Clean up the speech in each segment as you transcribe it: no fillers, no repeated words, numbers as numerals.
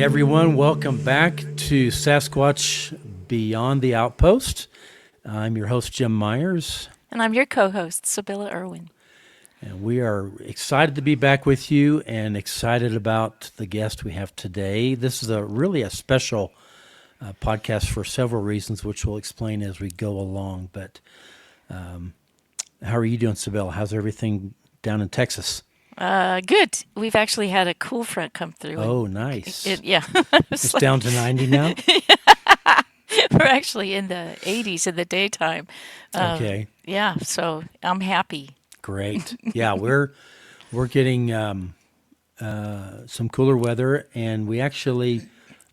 everyone. Welcome back to Sasquatch Beyond the Outpost. I'm your host, Jim Myers, And I'm your co-host, Sibylla Irwin. and we are excited to be back with you and excited about the guest we have today. This is really a special podcast for several reasons, which we'll explain as we go along. But how are you doing, Sibylla? How's everything down in Texas? Good. We've actually had a cool front come through, and Oh, nice. yeah, it's It's like down to 90 now? we're actually in the 80s in the daytime. Okay. Yeah, so I'm happy. Great. Yeah, we're getting some cooler weather, and we actually,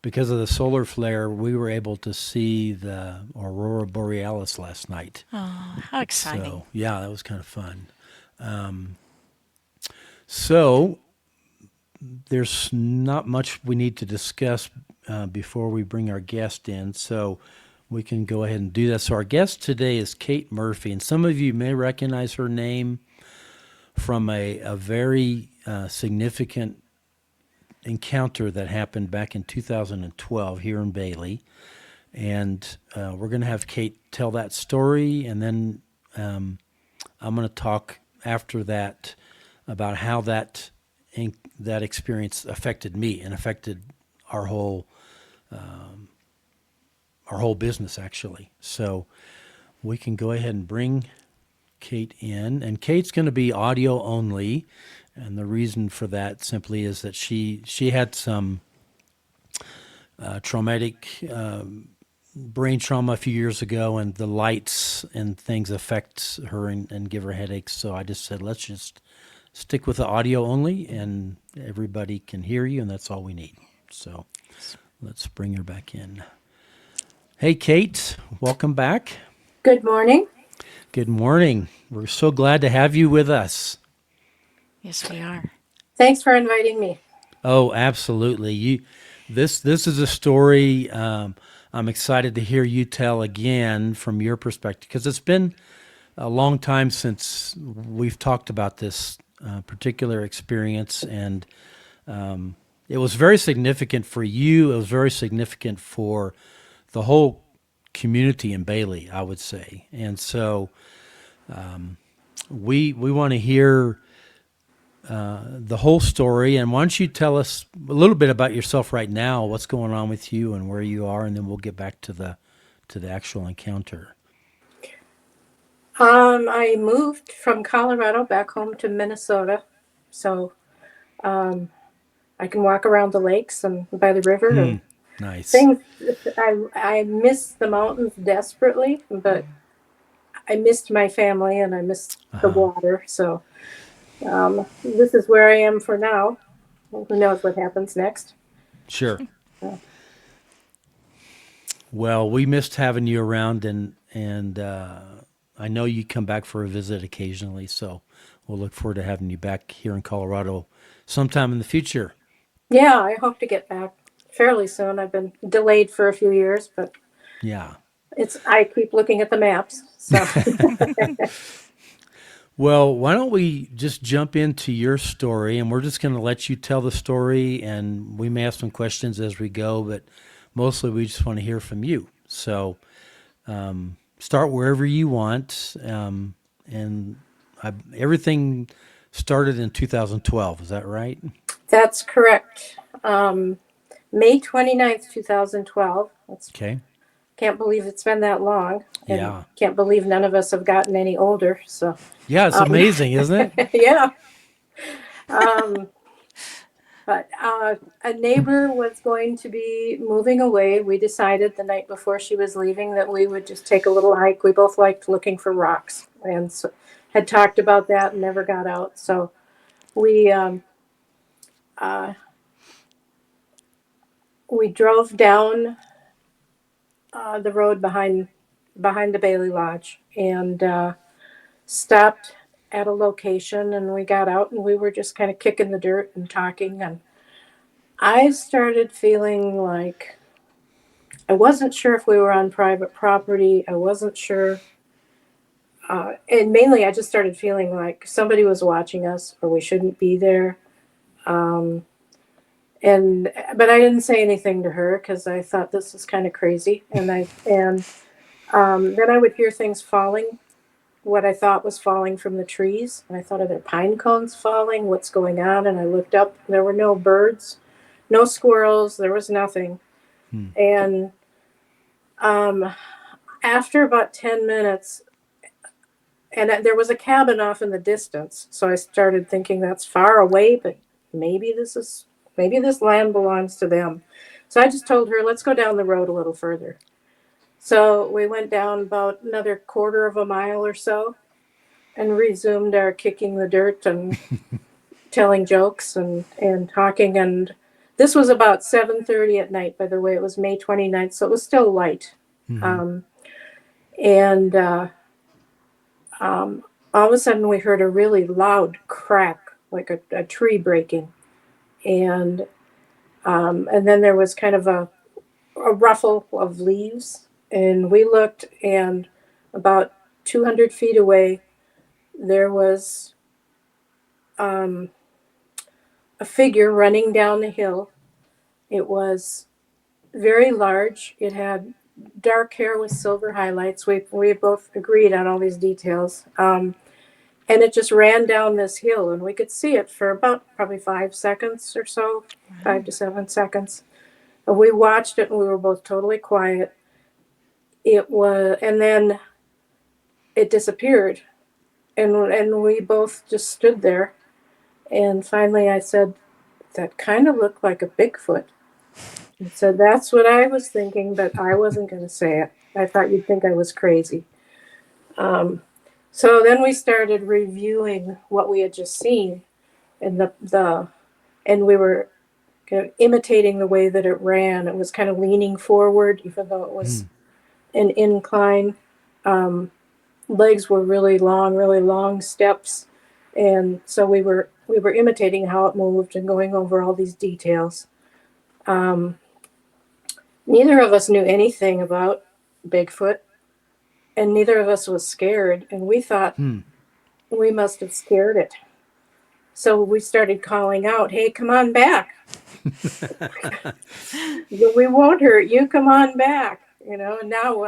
because of the solar flare, we were able to see the aurora borealis last night. Oh, how exciting! So yeah, that was kind of fun. So there's not much we need to discuss before we bring our guest in. So we can go ahead and do that. So our guest today is Kate Murphy, and some of you may recognize her name from a very significant encounter that happened back in 2012 here in Bailey. And we're going to have Kate tell that story, and then I'm going to talk after that about how that experience affected me and affected our whole business, actually. So we can go ahead and bring Kate in, and Kate's going to be audio only, and the reason for that simply is that she had some traumatic brain trauma a few years ago, and the lights and things affect her and give her headaches. So I just said, let's just stick with the audio only, and everybody can hear you, and that's all we need. So let's bring her back in. Hey, Kate, welcome back. Good morning. Good morning. We're so glad to have you with us. Yes, we are. Thanks for inviting me. Oh, absolutely. This is a story I'm excited to hear you tell again from your perspective, because it's been a long time since we've talked about this particular experience, and it was very significant for you. It was very significant for the whole community in Bailey, I would say. And so we want to hear the whole story. And why don't you tell us a little bit about yourself right now, what's going on with you and where you are, and then we'll get back to the actual encounter. I moved from Colorado back home to Minnesota, so I can walk around the lakes and by the river and Nice. things. I miss the mountains desperately, but I missed my family and I missed the water. So this is where I am for now. Who knows what happens next? Sure. Well, we missed having you around, and I know you come back for a visit occasionally, so we'll look forward to having you back here in Colorado sometime in the future. Yeah, I hope to get back fairly soon. I've been delayed for a few years, but Yeah. I keep looking at the maps. So Well, why don't we just jump into your story, and we're just going to let you tell the story, and we may have some questions as we go, but mostly we just want to hear from you. So start wherever you want, and everything started in 2012. Is that right? that's correct. May 29th, 2012. Okay. Can't believe it's been that long. And Yeah. can't believe none of us have gotten any older. So, Yeah, it's amazing, isn't it? yeah. But a neighbor was going to be moving away. We decided the night before she was leaving that we would just take a little hike. We both liked looking for rocks and so, had talked about that and never got out. So we drove down the road behind the Bailey Lodge and stopped at a location, and we got out and we were just kind of kicking the dirt and talking, and I started feeling like I wasn't sure if we were on private property. I wasn't sure. And mainly I just started feeling like somebody was watching us or we shouldn't be there. But I didn't say anything to her because I thought this was kind of crazy. Then I would hear things falling, what I thought was falling from the trees. And I thought, are there pine cones falling? What's going on? And I looked up. There were no birds, no squirrels. There was nothing. And after about 10 minutes, and there was a cabin off in the distance. So I started thinking that's far away, but maybe maybe this land belongs to them. So I just told her, let's go down the road a little further. So we went down about another quarter of a mile or so and resumed our kicking the dirt and telling jokes and talking. And this was about 7:30 at night, by the way. It was May 29th, so it was still light. Um, and all of a sudden we heard a really loud crack, like a tree breaking. And then there was kind of a ruffle of leaves. And we looked, and about 200 feet away, there was a figure running down the hill. It was very large. It had dark hair with silver highlights. We both agreed on all these details. And it just ran down this hill, and we could see it for about probably 5 seconds or so, 5 to 7 seconds. And we watched it, and we were both totally quiet. And then it disappeared, and we both just stood there. And finally, I said, "That kind of looked like a Bigfoot." He said, "That's what I was thinking, but I wasn't going to say it. I thought you'd think I was crazy." So then we started reviewing what we had just seen, and and we were kind of imitating the way that it ran. It was kind of leaning forward, even though it was an incline. Legs were really long steps, and so we were imitating how it moved and going over all these details. Neither of us knew anything about Bigfoot, and neither of us was scared, and we thought we must have scared it. So we started calling out, "Hey, come on back. We won't hurt you. Come on back." And now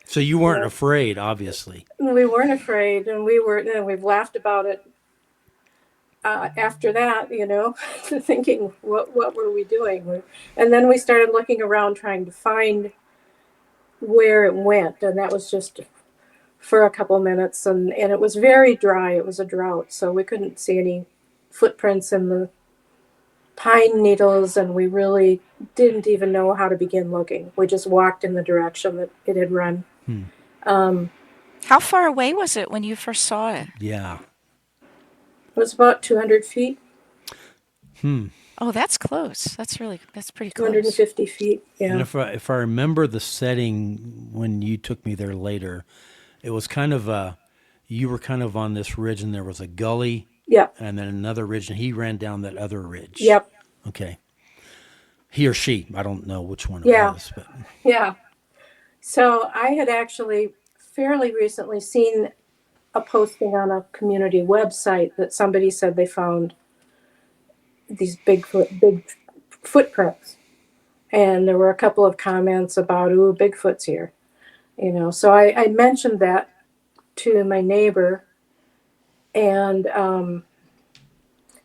So you weren't afraid, obviously. we weren't afraid, and we've laughed about it after that, thinking, what were we doing? And then we started looking around trying to find where it went, and that was just for a couple minutes, and it was very dry. It was a drought, so we couldn't see any footprints in the pine needles, and we really didn't even know how to begin looking. We just walked in the direction that it had run. How far away was it when you first saw it? Yeah. It was about 200 feet, Oh, that's close. That's pretty close. 250 feet. And Yeah. if I remember the setting when you took me there later, it was kind of you were kind of on this ridge, and there was a gully, Yep. and then another ridge, and he ran down that other ridge. Yep. Okay. He or she, I don't know which one it Yeah. was, but Yeah. So I had actually fairly recently seen a posting on a community website that somebody said they found these big footprints. And there were a couple of comments about, "Ooh, Bigfoot's here." So I mentioned that to my neighbor, and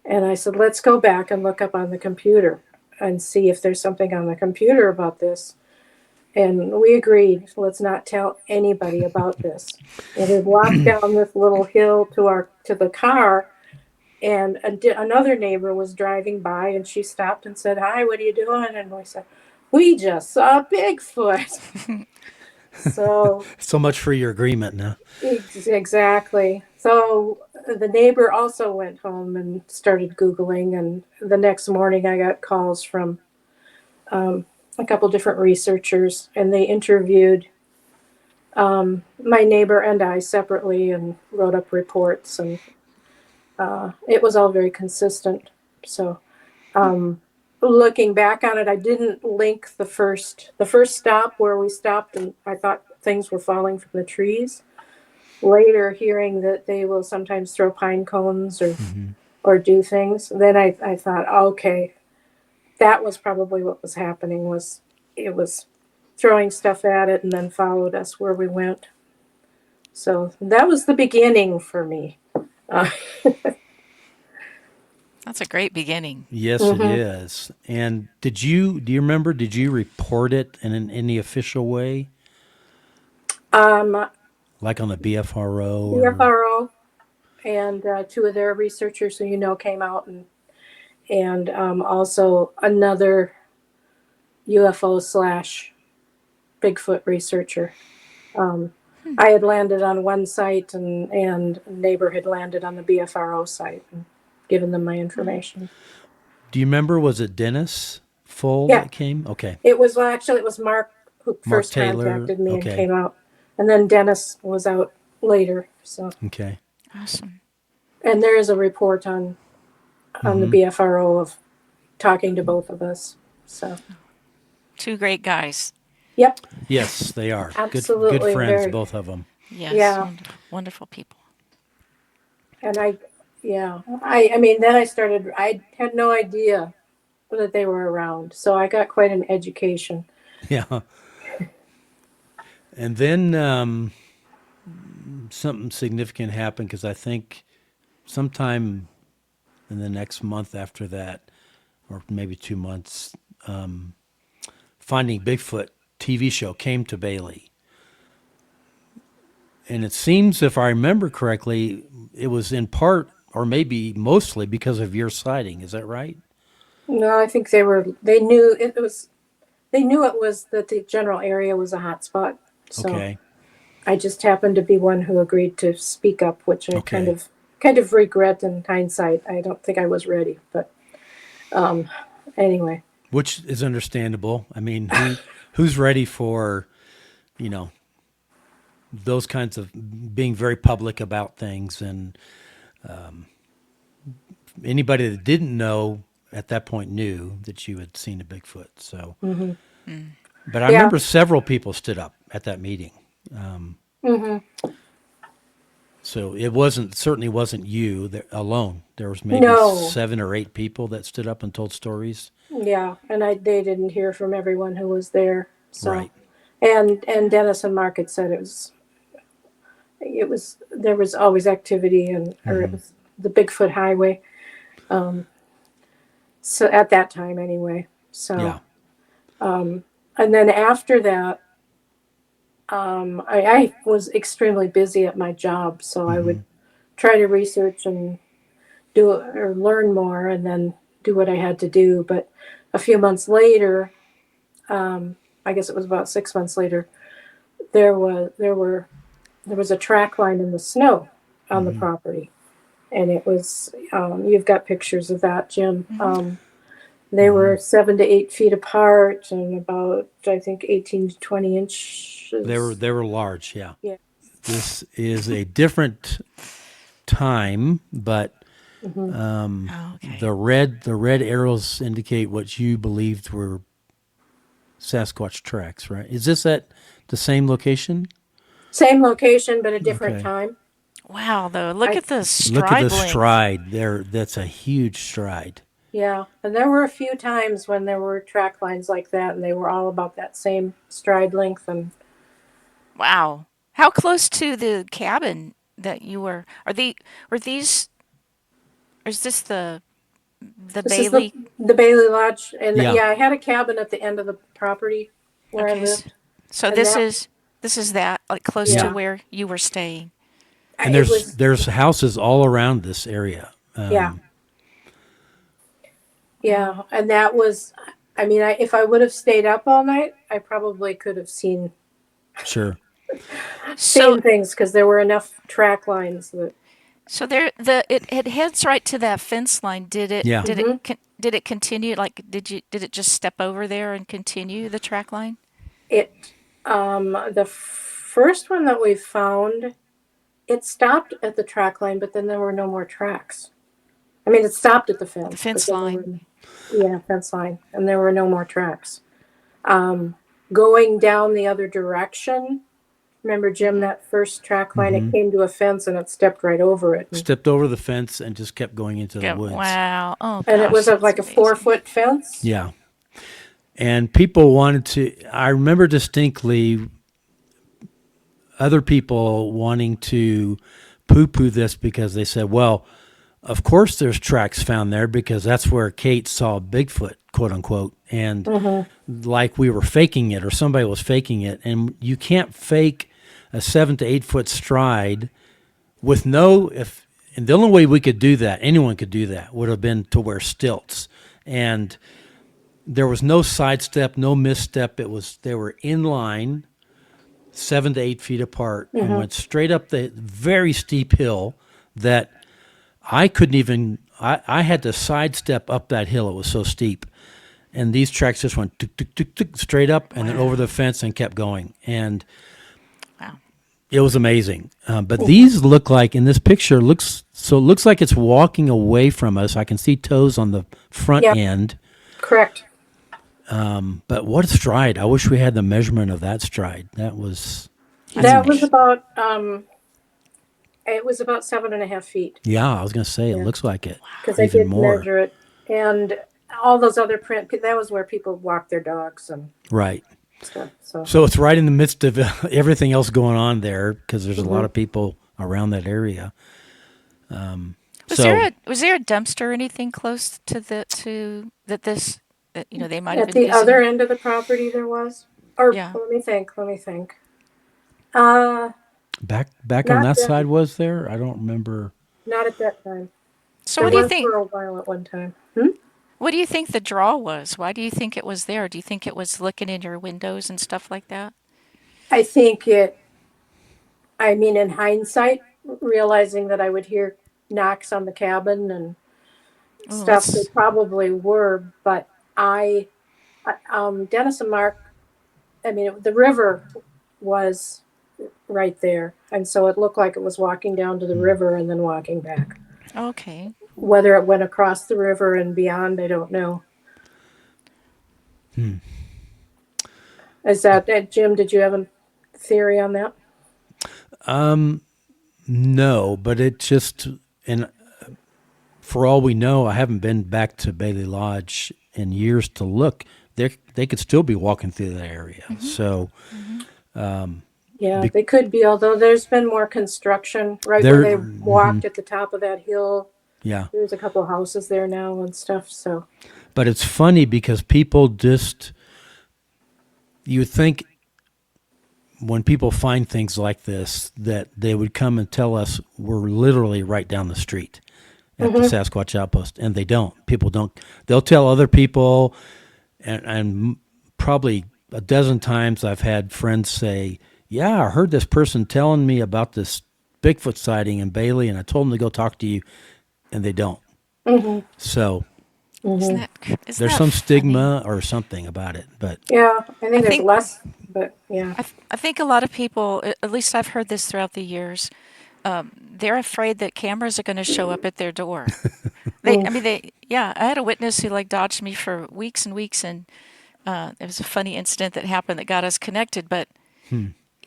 I said, "Let's go back and look up on the computer and see if there's something on the computer about this." And we agreed, let's not tell anybody about this. And we walked down this little hill to the car, and another neighbor was driving by, and she stopped and said, "Hi, what are you doing?" And we said, "We just saw Bigfoot." so much for your agreement now. Exactly. So the neighbor also went home and started Googling, and the next morning I got calls from a couple different researchers, and they interviewed my neighbor and I separately and wrote up reports, and it was all very consistent. So looking back on it, I didn't link the first stop where we stopped, and I thought things were falling from the trees. Later, hearing that they will sometimes throw pine cones or do things, then I thought, okay, that was probably what was happening. Was it was throwing stuff at it and then followed us where we went. So that was the beginning for me. Uh, That's a great beginning. Yes, it mhm. is. And do you remember, did you report it in any official way? um, Like on the BFRO or? BFRO and two of their researchers who came out and also another UFO slash Bigfoot researcher. Um, I had landed on one site and a neighbor had landed on the BFRO site and given them my information. Do you remember, was it Dennis Full Yeah, that came? Okay. it was well, actually it was Mark who Mark first Taylor. contacted me and Okay. came out, and then Dennis was out later. So, Okay. Awesome. and there is a report on the BFRO of talking to both of us. So, Two great guys. yep, Yes, they are. Good absolutely, friends, very, both of them. Yes, yeah. wonderful, wonderful people. And yeah, I mean, then I started. I had no idea that they were around, so I got quite an education. Yeah. And then something significant happened because I think sometime in the next month after that, or maybe 2 months, Finding Bigfoot TV show came to Bailey. And it seems, if I remember correctly, it was in part or maybe mostly because of your sighting. Is that right? No, I think they were. They knew it was. They knew it was that the general area was a hot spot. So Okay. I just happened to be one who agreed to speak up, which I Okay. kind of regret in hindsight. I don't think I was ready, but um, anyway. Which is understandable. I mean, who's ready for, you know, those kinds of being very public about things, and anybody that didn't know at that point knew that you had seen a Bigfoot. So, Hmm. but I Yeah. remember several people stood up at that meeting. Hmm. So it certainly wasn't you alone. There was maybe No. 7 or 8 people that stood up and told stories. Yeah, and they didn't hear from everyone who was there. So Right. and Dennis and Mark had said it was there was always activity and or it was the Bigfoot Highway. Um, so at that time anyway. So Yeah. and then after that, I was extremely busy at my job, so I would try to research and do or learn more, and then do what I had to do. But a few months later, I guess it was about 6 months later, there was there was a track line in the snow on the property, and it was you've got pictures of that, Jim. They were 7 to 8 feet apart and about I think 18 to 20 inches. They were large. Yeah. Yeah. This is a different time, but Hmm. Oh, okay. the red arrows indicate what you believed were Sasquatch tracks, right? Is this at the same location? Same location, but a different Okay. time. Wow, though, look I at the Look at the stride length. stride there. That's a huge stride. Yeah, and there were a few times when there were track lines like that, and they were all about that same stride length. And Wow. How close to the cabin that you were? Were these? Or is this the this is Bailey? the Bailey Lodge, and Yeah. yeah, I had a cabin at the end of the property where I Okay. lived, So and this that is that like close to Yeah. yeah, where you were staying. And it there's was there's houses all around this area. yeah, Wow. yeah, and that was. I mean, if I would have stayed up all night, I probably could have Sure. So seen things because there were enough track lines that. so there it heads right to that fence line. Yeah. Hmm. Did it continue? Like did it just step over there and continue the track line? It the first one that we found, it stopped at the track line, but then there were no more tracks. I mean, it stopped at the The fence, but fence then there line. were, yeah, fence line, and there were no more tracks. Um, Going down the other direction, Remember, Jim, that first track line, it came to a fence and it stepped right over it. Stepped over the fence and just kept going into the Yeah, woods. wow. Oh And it gosh, was that's like a amazing. 4-foot fence. Yeah. And people wanted to, I remember distinctly other people wanting to poo poo this because they said, well, of course there's tracks found there because that's where Kate saw Bigfoot, quote unquote. And like we were faking it or somebody was faking it. And you can't fake a 7 to 8 foot stride with and the only way we could do that, anyone could do that, would have been to wear stilts. And there was no sidestep, no misstep. They were in line, 7 to 8 feet apart, and went straight up the very steep hill that I couldn't even. I had to sidestep up that hill. It was so steep, and these tracks just went tuk, tuk, tuk, tuk, straight up and then over the fence and kept going. And Wow. it was amazing. But these look like, in this picture, it looks like it's walking away from us. I can see toes on the front Yep. end. Correct. But what a stride. I wish we had the measurement of that stride. That was, That was about, it was about 7.5 feet. yeah, I was going to say, it Yeah. looks like it. Because I Even did more. measure it. And all those other that was where people walk their dogs and Right. stuff. So, So it's right in the midst of everything else going on there because there's a lot of people around that area. Was there a dumpster or anything close to this that they might have at been the using? other end of the property there was? Or Yeah. let me think. Uh, back on Not that that- side was there? I don't remember. Not at that time. So There what do you was think? for a while at one time. What do you think the draw was? Why do you think it was there? Do you think it was looking in your windows and stuff like that? I think in hindsight, realizing that I would hear knocks on the cabin and Ooh, stuff, they that's- probably were, but Dennis and Mark, the river was right there. And so it looked like it was walking down to the river and then walking back. Okay. Whether it went across the river and beyond, I don't know. Is that, Jim, did you have a theory on that? No, but it just, and for all we know, I haven't been back to Bailey Lodge in years to look. They could still be walking through that area. So Yeah, they could be, although there's been more construction right where they walked at the top of that hill. yeah. There's a couple of houses there now and stuff, so. But it's funny because people just, you would think when people find things like this that they would come and tell us we're literally right down the street at the Sasquatch Outpost, and they don't. People don't. They'll tell other people, and probably a dozen times I've had friends say, yeah, I heard this person telling me about this Bigfoot sighting in Bailey, and I told them to go talk to you, and they don't. So Isn't that, isn't there's that some funny? stigma or something about it, but Yeah, I think there's think- less, but yeah. I think a lot of people, at least I've heard this throughout the years, they're afraid that cameras are going to show up at their door. I had a witness who dodged me for weeks and weeks, and it was a funny incident that happened that got us connected. But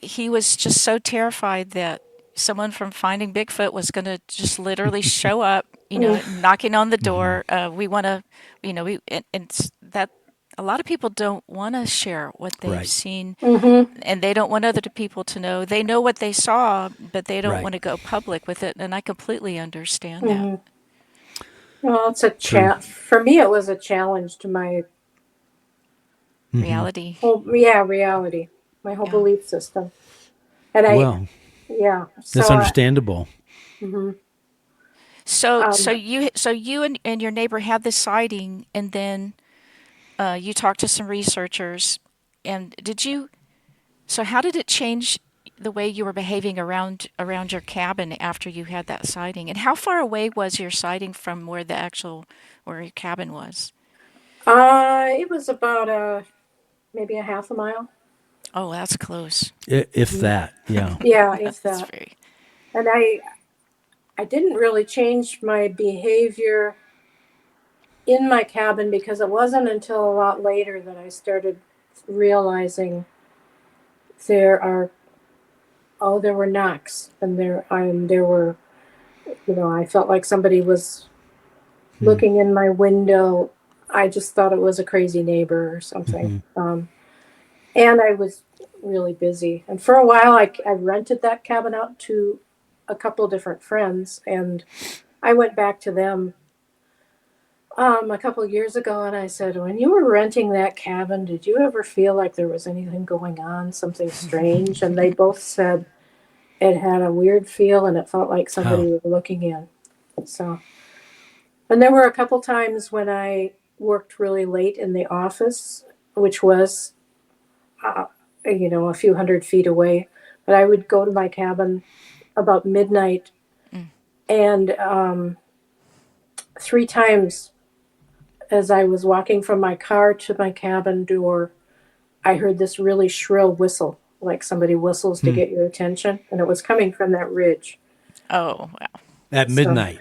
he was just so terrified that someone from Finding Bigfoot was going to just literally show up, knocking on the door. We want to, and it's that. A lot of people don't want to share what they've Right. seen, Mm-hmm. and they don't want other people to know. They know what they saw, but they don't Right. want to go public with it, and I completely understand that. Well, it's a True. for me, it was a challenge to my Reality. reality, my whole Yeah. belief system. And well, so that's understandable. So you and your neighbor had this sighting, and then you talked to some researchers, and so how did it change the way you were behaving around your cabin after you had that sighting? And how far away was your sighting from where your cabin was? it was about maybe a half a mile. Oh, that's close. If that, yeah. Yeah, if That's that. very. And I didn't really change my behavior in my cabin because it wasn't until a lot later that I started realizing there are Oh, there were knocks, and there were, I felt like somebody was looking in my window. I just thought it was a crazy neighbor or something. And I was really busy. And for a while, I rented that cabin out to a couple different friends, and I went back to them a couple of years ago, and I said, "When you were renting that cabin, did you ever feel like there was anything going on, something strange?" And they both said it had a weird feel, and it felt like somebody Oh, was looking in. So, and there were a couple times when I worked really late in the office, which was uh, a few hundred feet away. But I would go to my cabin about midnight, and three times as I was walking from my car to my cabin door, I heard this really shrill whistle, like somebody whistles to get your attention, and it was coming from that ridge. Oh, wow. at So, midnight.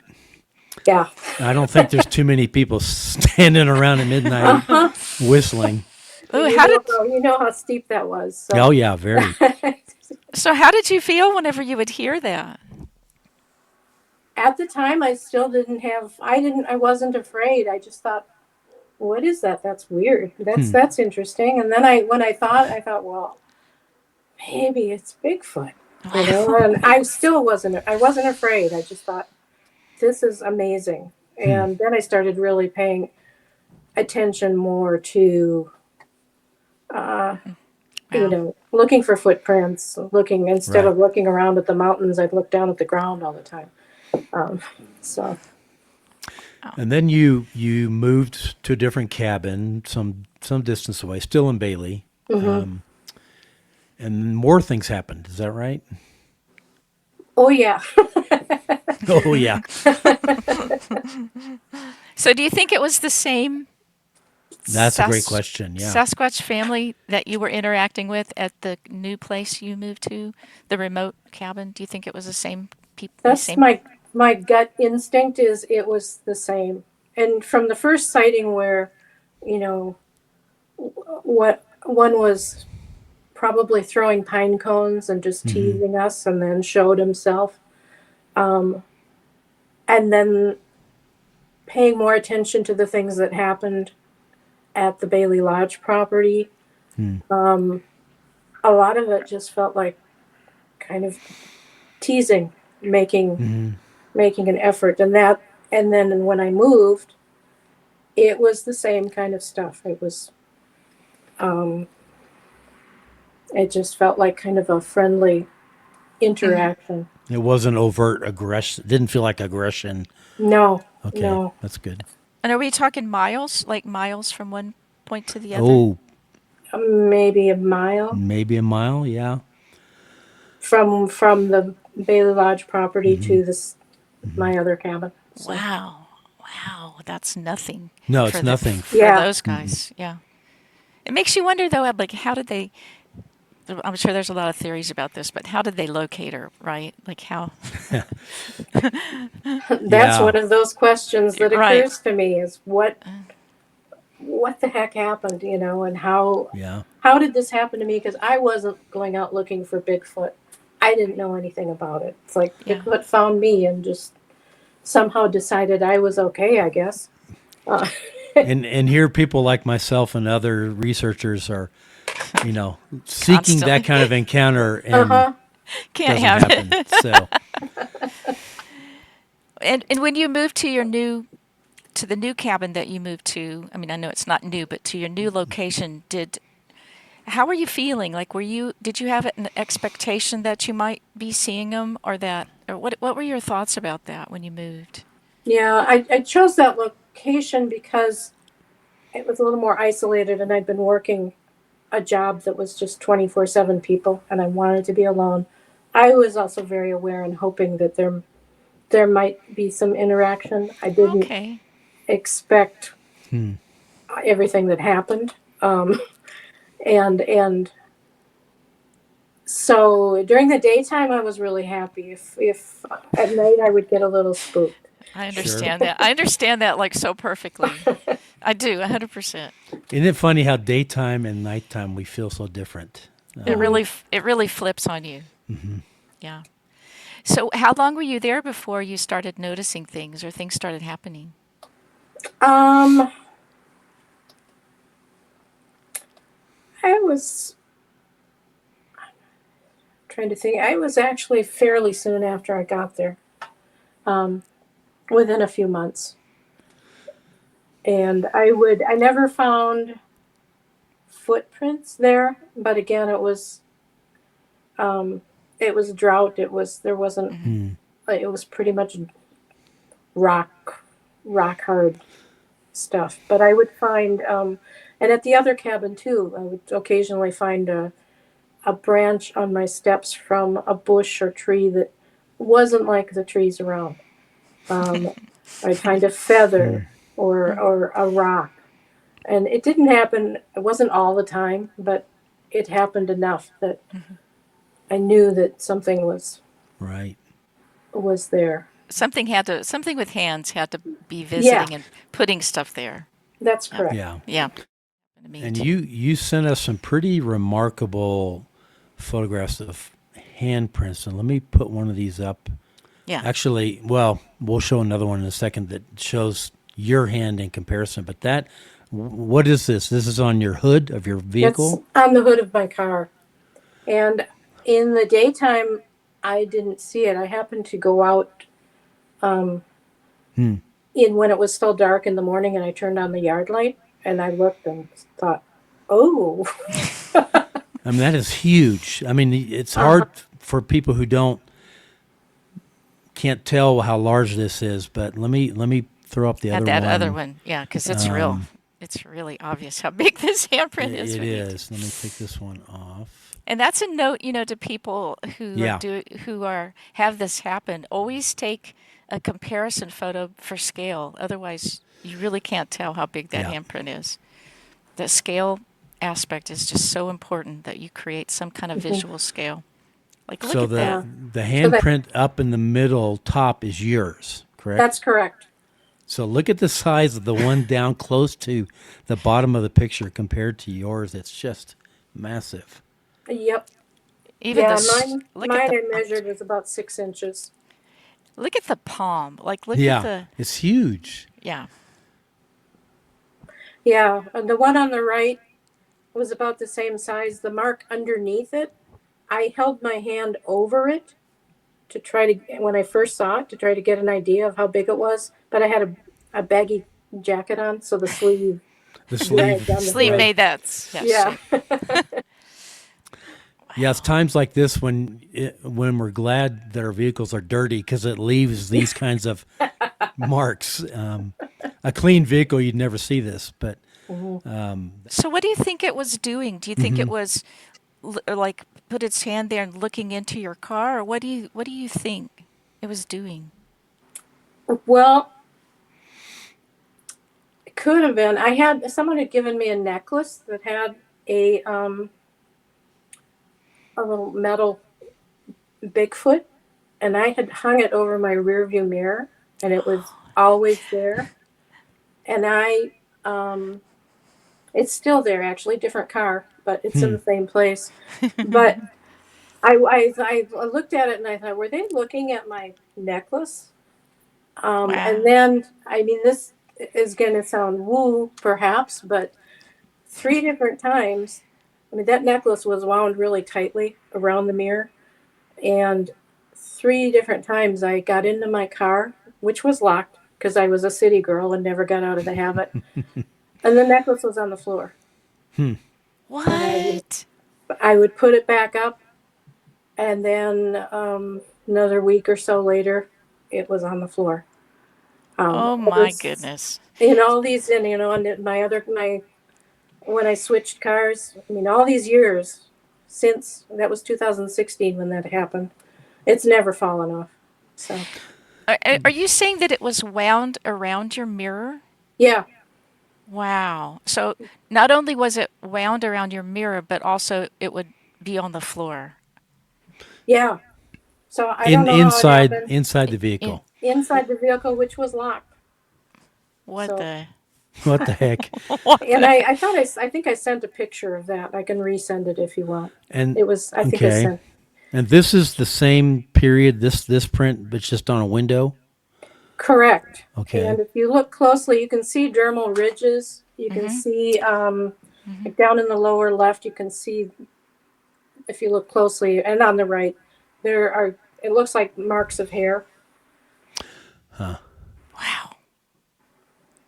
yeah. I don't think there's too many people standing around at midnight Uh-huh. whistling. Ooh, You know how steep that was. Oh So, yeah, very. how did you feel whenever you would hear that? at the time, I still I wasn't afraid. I just thought, what is that? That's weird. That's interesting. And then I thought, well, maybe it's Bigfoot, Wow. and I wasn't afraid. I just thought, this is amazing. And then I started really paying attention more to, uh, Wow. looking for footprints, instead Right. of looking around at the mountains, I'd look down at the ground all the time. Um, so, And then you moved to a different cabin, some distance away, still in Bailey, and more things happened. Is that right? oh yeah. Oh yeah. So do you think it was the same That's a great Sas- question. Yeah. Sasquatch family that you were interacting with at the new place you moved to, the remote cabin? Do you think it was the same people? That's my gut instinct is it was the same. And from the first sighting where, you know, what one was probably throwing pine cones and just teasing us and then showed himself. Um, and then paying more attention to the things that happened at the Bailey Lodge property. Um, a lot of it just felt like kind of teasing, making an effort. And then when I moved, it was the same kind of stuff. Um, it just felt like kind of a friendly interaction. It wasn't overt aggression. Didn't feel like aggression. No, Okay, no, that's good. And are we talking miles, like miles from one point to the other? Oh, maybe a mile maybe a mile. Yeah. from the Bailey Lodge property to this my other cabin. So Wow. Wow. That's nothing No, for it's nothing. for yeah, those guys. Yeah. It makes you wonder though, like how did they I'm sure there's a lot of theories about this, but how did they locate her, right? Like how that's Yeah. one of those questions that right. occurs to me is what the heck happened, and Yeah. how did this happen to me? Because I wasn't going out looking for Bigfoot. I didn't know anything about it. It's like Yeah. Bigfoot found me and just somehow decided I was okay, I guess. Uh, And here people like myself and other researchers are, seeking that Constantly. kind of encounter and uh-huh. Can't doesn't have happen. it. So And when you moved to the new cabin that you moved to, I mean I know it's not new, but to your new location, how were you feeling? Like did you have an expectation that you might be seeing them or what were your thoughts about that when you moved? Yeah, I chose that location because it was a little more isolated and I'd been working a job that was just 24/7 people and I wanted to be alone. I was also very aware and hoping that there might be some interaction. I didn't Okay. expect everything that happened. And so during the daytime I was really happy. If at night I would get a little spooked. I sure. understand that. I understand that like so perfectly. I do, 100%. Isn't it funny how daytime and nighttime we feel so different? It really flips on you. Yeah. So how long were you there before you started noticing things or things started happening? Um, I was trying to think. I was actually fairly soon after I got there, um, within a few months. And I never found footprints there, but again, um, it was drought. There wasn't, Hmm. Hmm. it was pretty much rock, rock hard stuff. But I would find, and at the other cabin too, I would occasionally find a branch on my steps from a bush or tree that wasn't like the trees around. Um, I'd find a Hmm. feather or a rock. And it didn't happen, it wasn't all the time, but it happened enough that I knew that something Right. was there. Something with hands had to be Yeah, visiting and putting stuff there. that's Yeah. correct. Yeah. Yeah. To me And too. you sent us some pretty remarkable photographs of handprints, and let me put one of these up. Yeah. Actually, well, we'll show another one in a second that shows your hand in comparison. But what is this? This is on your hood of your That's vehicle. on the hood of my car. And in the daytime, I didn't see it. I happened to go out um, Hmm. in when it was still dark in the morning, and I turned on the yard light and I looked and thought, "Oh, I mean, that is huge. I mean, it's uh-huh. hard for people who can't tell how large this is. But let me throw up the Had other that other one. one. Yeah, because Um, it's really obvious how big this handprint is it with you two. is. Let me take this one off. And that's a note, to people Yeah. who are have this happen. Always take a comparison photo for scale. Otherwise, you really can't tell how big that Yeah. handprint is. The scale aspect is just so important that you create some kind of Mhm. visual scale. Like, look So at the that. Yeah." the So that handprint up in the middle top is yours, correct? that's correct. So look at the size of the one down close to the bottom of the picture compared to yours. It's just massive. Yep. Even Yeah, this, look at mine the I measured was about 6 inches. palm. Like, look at Yeah, the it's huge. yeah. Yeah, and the one on the right was about the same size. The mark underneath it, I held my hand over it to try to, when I first saw it, to try to get an idea of how big it was. But I had a baggy jacket on, so the sleeve The dragged on the sleeve, Sleep hood. right? made that Yeah. shape. Yeah, it's Wow. times like this when we're glad that our vehicles are dirty because it leaves these kinds of marks. A clean vehicle, you'd never see this, but Mhm. So what do you think it was doing? Do you think it mhm. was like put its hand there and looking into your car, or what do you think it was doing? Well, it could have been. Someone had given me a necklace that had a little metal Bigfoot, and I had hung it over my rearview mirror, and it was always there. And um, it's still there actually, different car, but it's in Hmm. the same place. But I looked at it and I thought, were they looking at my necklace? Wow. And then, I mean, this is going to sound woo, perhaps, but 3 different times, I mean, that necklace was wound really tightly around the mirror. And 3 different times I got into my car, which was locked because I was a city girl and never got out of the habit. And the necklace was on the floor. Hmm. And What? I would put it back up. And then another week or so later, it was on the floor. Oh All my this, goodness. all these, and and when I switched cars, I mean, all these years since that was 2016 when that happened, it's never fallen off. So, Are you saying that it was wound around your mirror? yeah, Wow. So not only was it wound around your mirror, but also it would be on the floor. yeah. So I don't In know how it inside happened inside the In vehicle. inside the vehicle, which was locked. what So, the What the heck? what and the I thought I think I sent a picture of that. I can resend it if you want. And It was, I think I okay, sent. And this is the same period, this print, but just on a window? Correct. Okay. And if you look closely, you can see dermal ridges. You can Mm-hmm. see, Mm-hmm. like down in the lower left, you can see, if you look closely, and on the right, there are, it looks like marks of hair. Wow.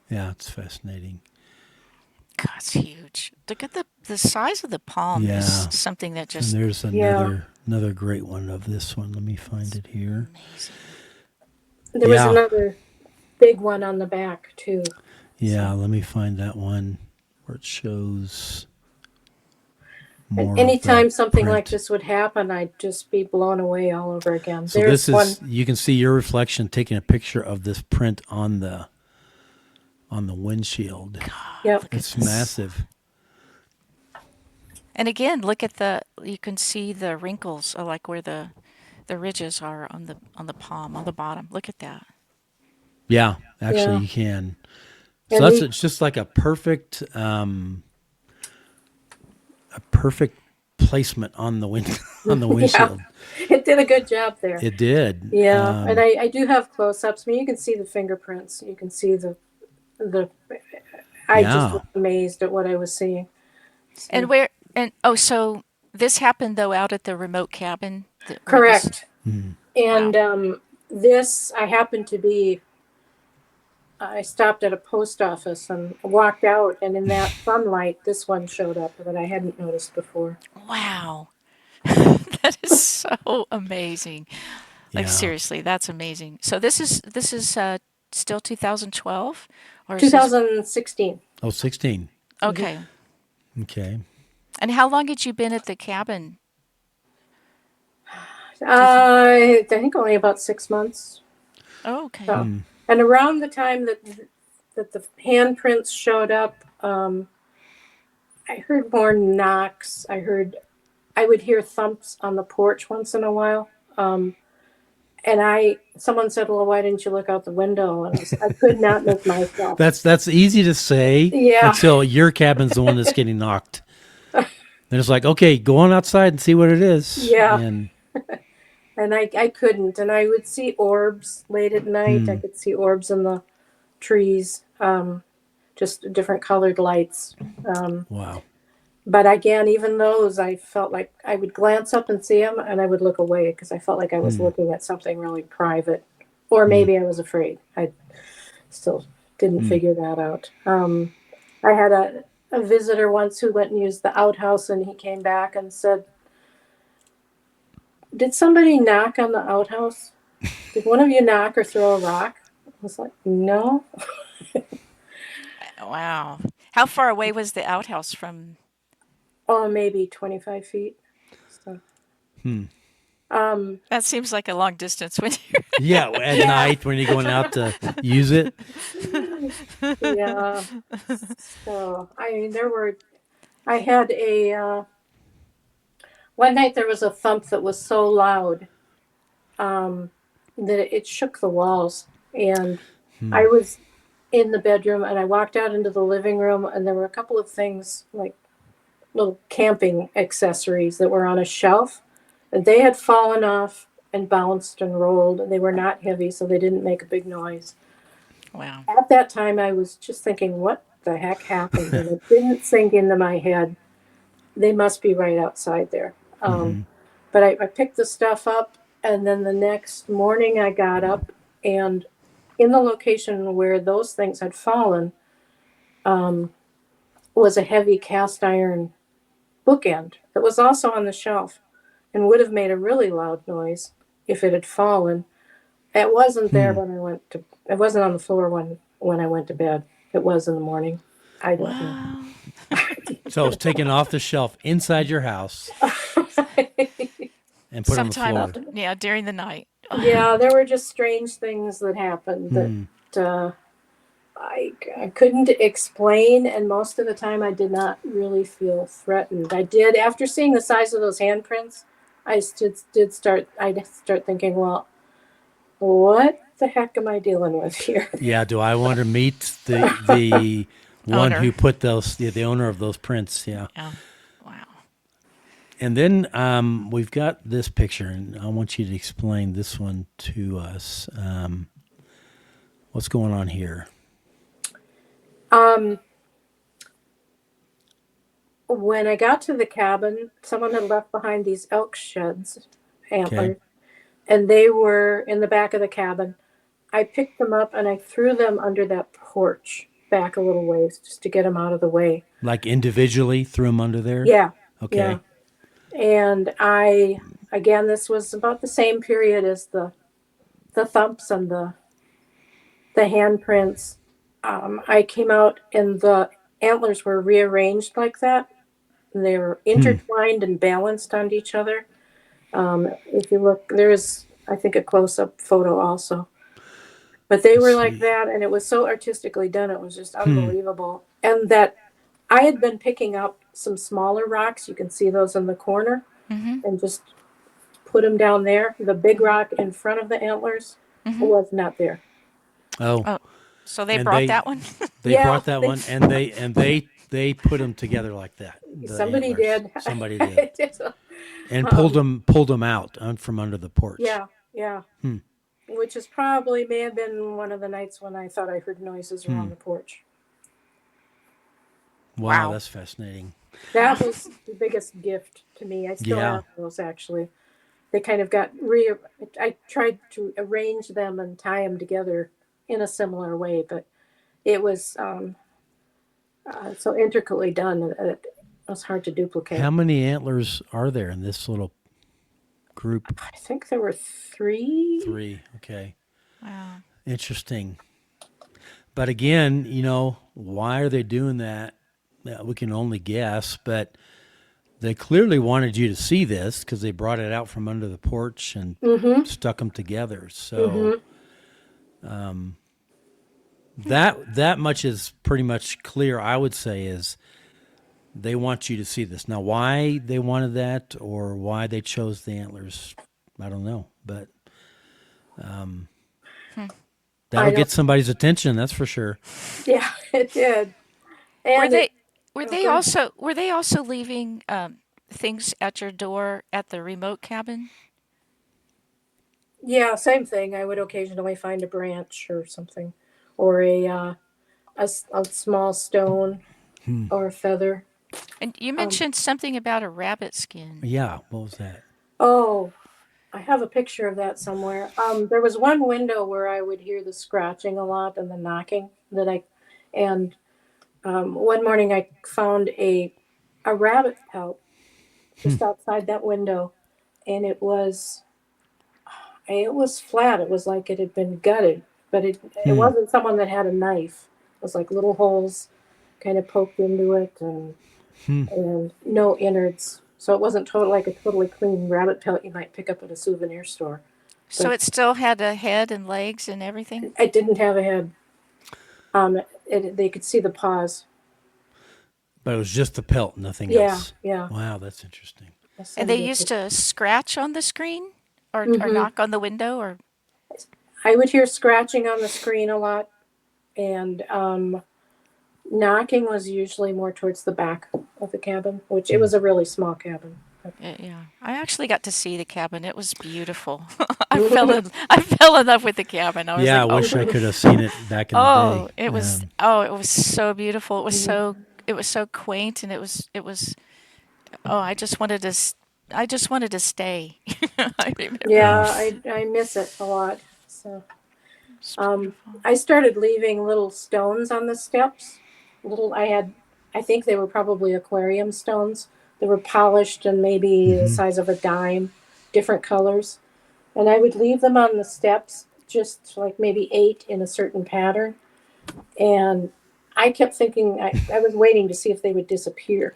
Yeah, it's fascinating. God, it's huge. Look at the size of the palm is Yeah. something that And just there's Yeah. another great one of this one. Let me find it here. amazing. There was Yeah. another big one on the back, too. Yeah, So, let me find that one where it shows and more of the anytime something like print. this would happen, I'd just be blown away all over again. So There's this one. is you can see your reflection taking a picture of this print on the windshield. God, Yep. look at It's this. massive. And again, look at you can see the wrinkles, like where the ridges are on the palm, on the bottom. Look at that. Yeah, actually Yeah. you can. So And that's the, it's just like a perfect placement on the wind on the yeah, windshield. it did a good job there. It did. Yeah. And I do have close ups. I mean, you can see the fingerprints. You can see the, I just Yeah. was amazed at what I was seeing. And So, so this happened though out at the remote cabin where this. correct. Mm. Wow. And this, I happened to be, I stopped at a post office and walked out, and in that sunlight, this one showed up that I hadn't noticed before. Wow. That is so amazing. Like Yeah. seriously, that's amazing. So this is still 2012 or is this 2016. Oh, 16. Mm-hmm. okay. Okay. And how long had you been at the cabin? Do you think? I think only about 6 months. Oh, okay. So, Hmm. and around the time that the handprints showed up, I heard more knocks. I would hear thumps on the porch once in a while. And someone said, "Well, why didn't you look out the window?" And I could not make myself. That's easy to say Yeah, until your cabin's the one that's getting knocked. Then it's like, okay, go on outside and see what it is. yeah. And And I couldn't. And I would see orbs late at night. I hmm, could see orbs in the trees, just different colored lights. wow. But again, even those, I felt like I would glance up and see them, and I would look away because I felt like I was Hmm, looking at something really private, or hmm, maybe I was afraid. I still didn't hmm. figure that out. I had a visitor once who went and used the outhouse, and he came back and said, "Did somebody knock on the outhouse? Did one of you knock or throw a rock?" I was like, "No." Wow. How far away was the outhouse from? Oh, maybe 25 feet. So, Hmm. um, That seems like a long distance when you. Yeah, at yeah, night when you're going out to use it. yeah. So, I mean, I had one night there was a thump that was so loud um, that it shook the walls. And Hmm. I was in the bedroom and I walked out into the living room, and there were a couple of things like little camping accessories that were on a shelf. And they had fallen off and bounced and rolled, and they were not heavy, so they didn't make a big noise. Wow. At that time, I was just thinking, what the heck happened? And it didn't sink into my head. They must be right outside there. Hmm. But I picked the stuff up, and then the next morning I got up, and in the location where those things had fallen um, was a heavy cast iron bookend that was also on the shelf and would have made a really loud noise if it had fallen. It wasn't there Hmm. when I went to. It wasn't on the floor when I went to bed. It was in the morning. I don't know. Wow. So it was taken off the shelf inside your house and put on the Sometime, floor. yeah, during the night. Yeah, there were just strange things that happened that Hmm. uh, I couldn't explain, and most of the time I did not really feel threatened. I did after seeing the size of those handprints. Did start. I start thinking, well, what the heck am I dealing with here? Yeah. Do I want to meet the one who Owner. put the owner of those prints? Yeah. Yeah. Wow. And then we've got this picture, and I want you to explain this one to us. What's going on here? Um, when I got to the cabin, someone had left behind these elk sheds, Okay. antlers, and they were in the back of the cabin. I picked them up and I threw them under that porch back a little ways just to get them out of the way. Like individually threw them under there? Yeah, yeah. Okay. And I, again, this was about the same period as the thumps and the handprints. I came out and the antlers were rearranged like that. And they were intertwined and balanced on each other. If you look, there is, I think, a close up photo also. But they Let's were like see. that, and it was so artistically done. It was just unbelievable. And that I had been picking up some smaller rocks. You can see those in the corner, Mm-hmm. and just put them down there. The big rock in front of the antlers Mm-hmm. was not there. Oh, Oh, so they and brought they that one? they Yeah, brought that one, and they put them together like that. The somebody antlers. did. Somebody did, I did. and Um, pulled them out from under the porch. yeah, yeah. Which is probably may have been one of the nights when I thought I heard noises around the porch. Wow, Wow. that's fascinating. That was the biggest gift to me. I still Yeah. have those actually. They kind of got re. I tried to arrange them and tie them together in a similar way, but it was so intricately done that it was hard to How duplicate. many antlers are there in this little group? I think there were three. 3. Okay. Wow. Interesting. But again, why are they doing that? We can only guess, but they clearly wanted you to see this because they brought it out from under the porch and Mm-hmm. stuck them together. So Mm-hmm. that much is pretty much clear. I would say is they want you to see this. Now, why they wanted that or why they chose the antlers, I don't know, but I that'll don't. get somebody's attention. That's for sure. Yeah, it did. Were And they it. were Oh, they go ahead. also were they also leaving things at your door at the remote cabin? Yeah, same thing. I would occasionally find a branch or something, or a small stone or a feather. And you Um, mentioned something about a rabbit skin. Yeah. What was that? oh, I have a picture of that somewhere. There was one window where I would hear the scratching a lot and the knocking and one morning I found a rabbit pelt just outside that window, and it was flat. It was like it had been gutted, but it wasn't someone that had a knife. It was like little holes, kind of poked into it, and no innards. So it wasn't like a totally clean rabbit pelt you might pick up at a souvenir store. So But it still had a head and legs and everything? it didn't have a head. They could see the paws. But it was just the pelt, nothing Yeah, else. yeah. Wow, that's interesting. I'll And send they you a used picture. to scratch on the screen or Hmm. knock on the window or I would hear scratching on the screen a lot, and knocking was usually more towards the back of the cabin, which it was a really small cabin. yeah. I actually got to see the cabin. It was beautiful. I fell in love with the cabin. I was Yeah, like, I "Oh, wish I could have seen it back in the day. it was so beautiful. It was so quaint and I just wanted I just wanted to stay." I remember. Yeah, Oh, I miss it a lot. So It's um, beautiful. I started leaving little stones on the steps. I think they were probably aquarium stones. They were polished and maybe the size of a dime, different colors. And I would leave them on the steps, just like maybe 8 in a certain pattern. And I kept thinking, I was waiting to see if they would disappear.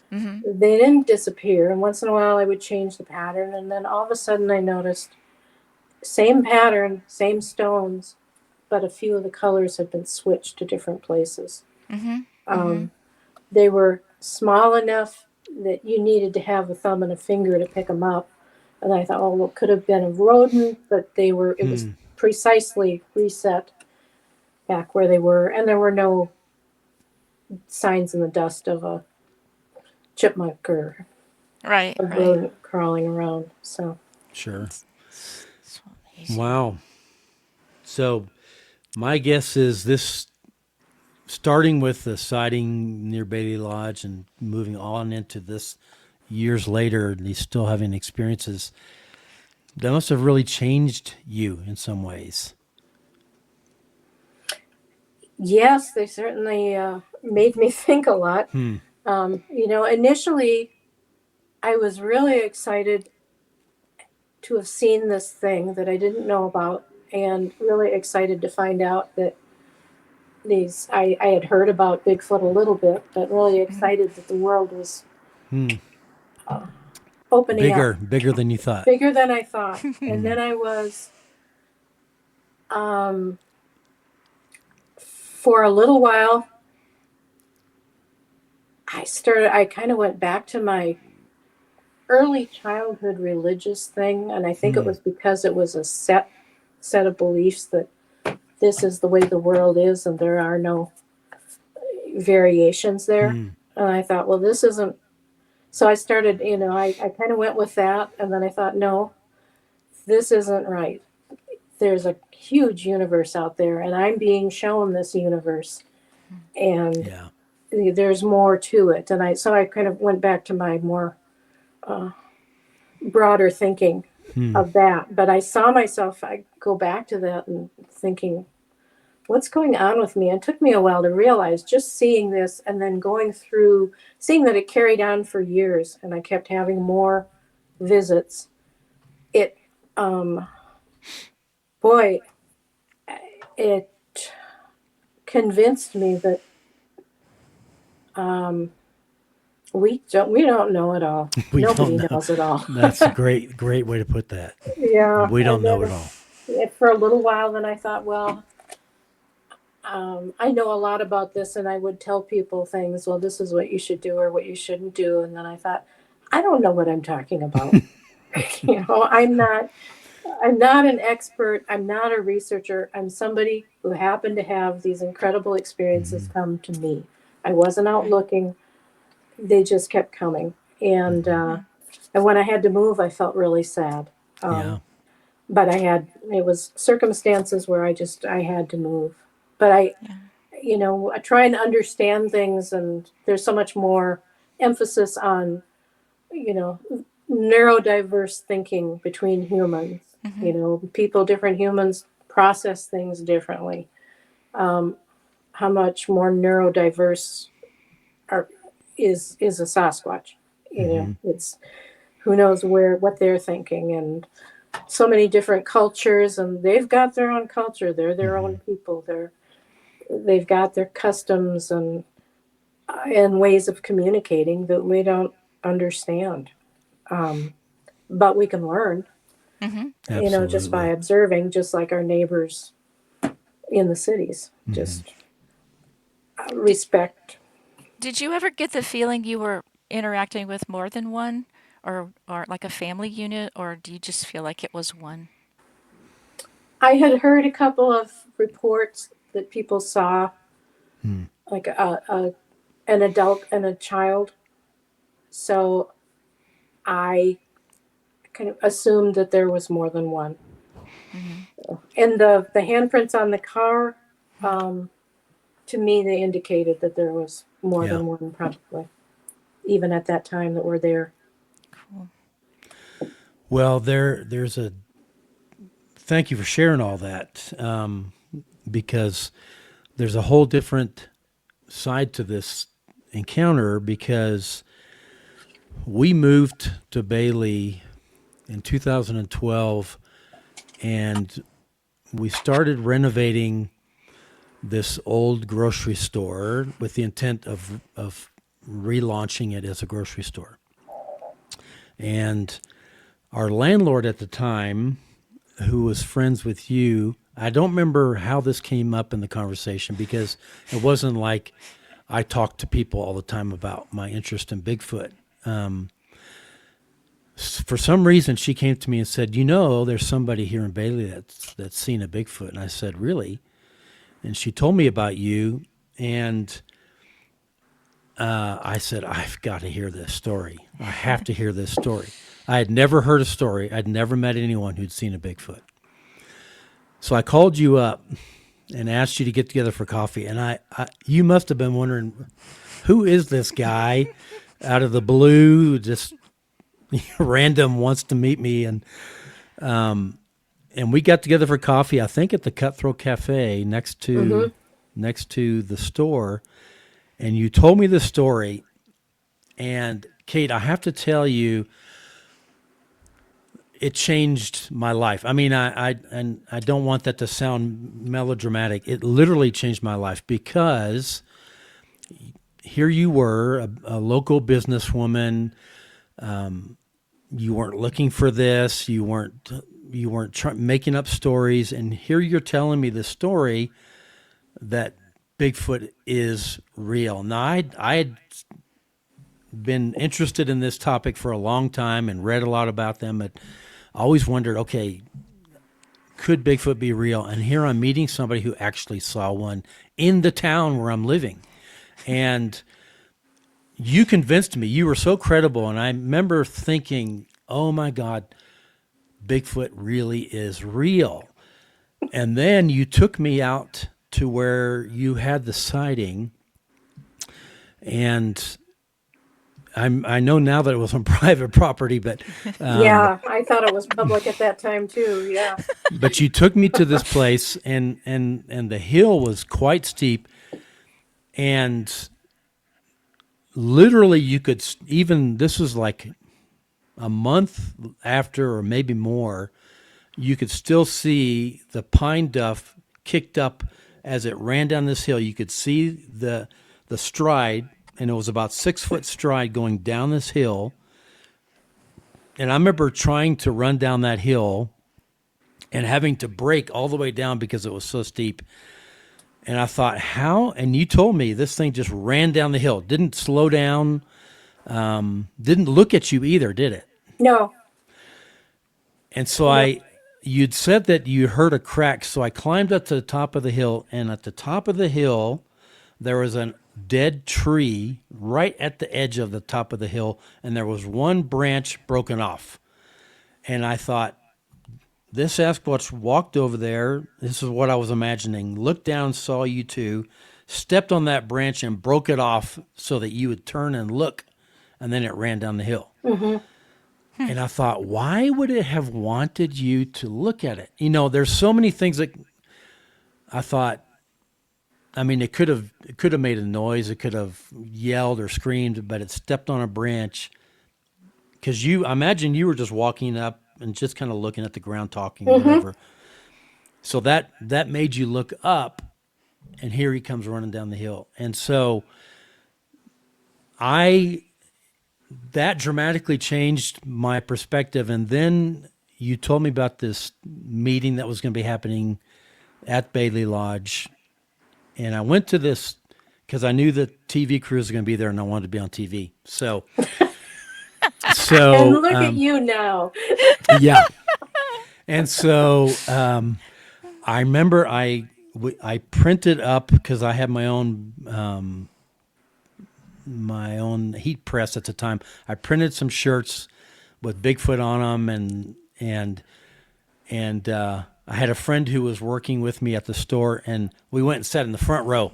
Hmm. They didn't disappear. And once in a while, I would change the pattern. And then all of a sudden, I noticed same pattern, same stones, but a few of the colors had been switched to different places. Hmm. Hmm. Um, they were small enough that you needed to have a thumb and a finger to pick them up. And I thought, oh, well, it could have been a rodent, but it was precisely reset back where they were. And there were no signs in the dust of a chipmunk or Right, a right. rodent crawling around. So Sure. It's amazing. Wow. So my guess is this, starting with the sighting near Bailey Lodge and moving on into this years later, and he's still having experiences, that must have really changed you in some ways. yes, they certainly made me think a lot. Hmm. Initially I was really excited to have seen this thing that I didn't know about, and really excited to find out that I had heard about Bigfoot a little bit, but really Hmm. excited that the world was Hmm. uh, opening up, Bigger than you thought. bigger than I thought. And Hmm. then I was, um, for a little while, I kind of went back to my early childhood religious thing, and I think it Hmm. was because it was a set of beliefs that this is the way the world is, and there are no variations there. Hmm. And I thought, well, this isn't. So I started, I kind of went with that. And then I thought, no, this isn't right. There's a huge universe out there, and I'm being shown this universe, and Yeah. there's more to it. So I kind of went back to my more uh, broader thinking Hmm. of that. But I saw myself, I go back to that and thinking, what's going on with me? And it took me a while to realize, just seeing this and then going through, seeing that it carried on for years and I kept having more visits. It, um, boy, it convinced me that um, we don't know it all. We don't Nobody know. knows it all. That's a great way to put that. Yeah. We don't And know it then all. for a little while, then I thought, well, I know a lot about this, and I would tell people things. Well, this is what you should do or what you shouldn't do. And then I thought, I don't know what I'm talking about. I'm not an expert. I'm not a researcher. I'm somebody who happened to have these incredible experiences Hmm. come to me. I wasn't out Right. looking. They just kept coming. And Hmm. uh, and when I had to move, I felt really sad. Yeah. But it was circumstances where I had to move. But Yeah. I try and understand things, and there's so much more emphasis on, you know, neurodiverse thinking between humans. Hmm. Different humans process things differently. Um, how much more neurodiverse are, is a Sasquatch? Hmm. It's who knows what they're thinking, and so many different cultures, and they've got their own culture. They're their Hmm. own people. They've got their customs and ways of communicating that we don't understand. Um, but we can learn, Hmm. just by Absolutely. observing, just like our neighbors in the cities. Hmm. Just Did respect. Did you ever get the feeling you were interacting with more than one, or like a family unit, or do you just feel like it was one? I had heard a couple of reports that people saw Hmm. like an adult and a child. So I kind of assumed that there was more than one. Hmm. And the handprints on the car, um, to me, they indicated that there was more Yeah. than one, probably, even at that time that were there. Cool. Well, there's a thank you for sharing all that, because there's a whole different side to this encounter, because we moved to Bailey in 2012, and we started renovating this old grocery store with the intent of relaunching it as a grocery store. And our landlord at the time, who was friends with you, I don't remember how this came up in the conversation, because it wasn't like I talked to people all the time about my interest in Bigfoot. For some reason, she came to me and said, there's somebody here in Bailey that's seen a Bigfoot. And I said, really? And she told me about you. And I said, I've got to hear this story. I have to hear this story. I had never heard a story. I'd never met anyone who'd seen a Bigfoot. So I called you up and asked you to get together for coffee. And you must have been wondering, who is this guy out of the blue, just random wants to meet me? And we got together for coffee, I think at the Cutthroat Cafe next to the store. And you told me the story. And Kate, I have to tell you, it changed my life. I mean, I don't want that to sound melodramatic. It literally changed my life, because here you were, a local businesswoman. You weren't looking for this. You weren't making up stories. And here you're telling me the story that Bigfoot is real. Now, I had been interested in this topic for a long time and read a lot about them, but I always wondered, okay, could Bigfoot be real? And here I'm meeting somebody who actually saw one in the town where I'm living. And you convinced me. You were so credible. And I remember thinking, oh my God, Bigfoot really is real. And then you took me out to where you had the sighting. And I know now that it was on private property, but yeah, I thought it was public at that time too. Yeah. but you took me to this place, and the hill was quite steep, and literally you could even, this was like a month after or maybe more, you could still see the pine duff kicked up as it ran down this hill. You could see the stride. And it was about 6 foot stride going down this hill. And I remember trying to run down that hill and having to brake all the way down because it was so steep. And I thought, how? And you told me this thing just ran down the hill, didn't slow down, didn't look at you either, did it? No. And so you'd said that you heard a crack. So I climbed up to the top of the hill, and at the top of the hill, there was a dead tree right at the edge of the top of the hill, and there was one branch broken off. And I thought, this Sasquatch walked over there. This is what I was imagining. Looked down, saw you two, stepped on that branch and broke it off so that you would turn and look, and then it ran down the hill. Mm-hmm. And I thought, why would it have wanted you to look at it? You know, there's so many things that I thought, I mean, it could have made a noise. It could have yelled or screamed, but it stepped on a branch. Because I imagine you were just walking up and just kind of looking at the ground, talking, or whatever. So that made you look up, and here he comes running down the hill. And so that dramatically changed my perspective. And then you told me about this meeting that was going to be happening at Bailey Lodge. And I went to this because I knew the TV crews were going to be there, and I wanted to be on TV. So, And look at you now. yeah. And so I remember I printed up, because I had my own heat press at the time. I printed some shirts with Bigfoot on them, and I had a friend who was working with me at the store, and we went and sat in the front row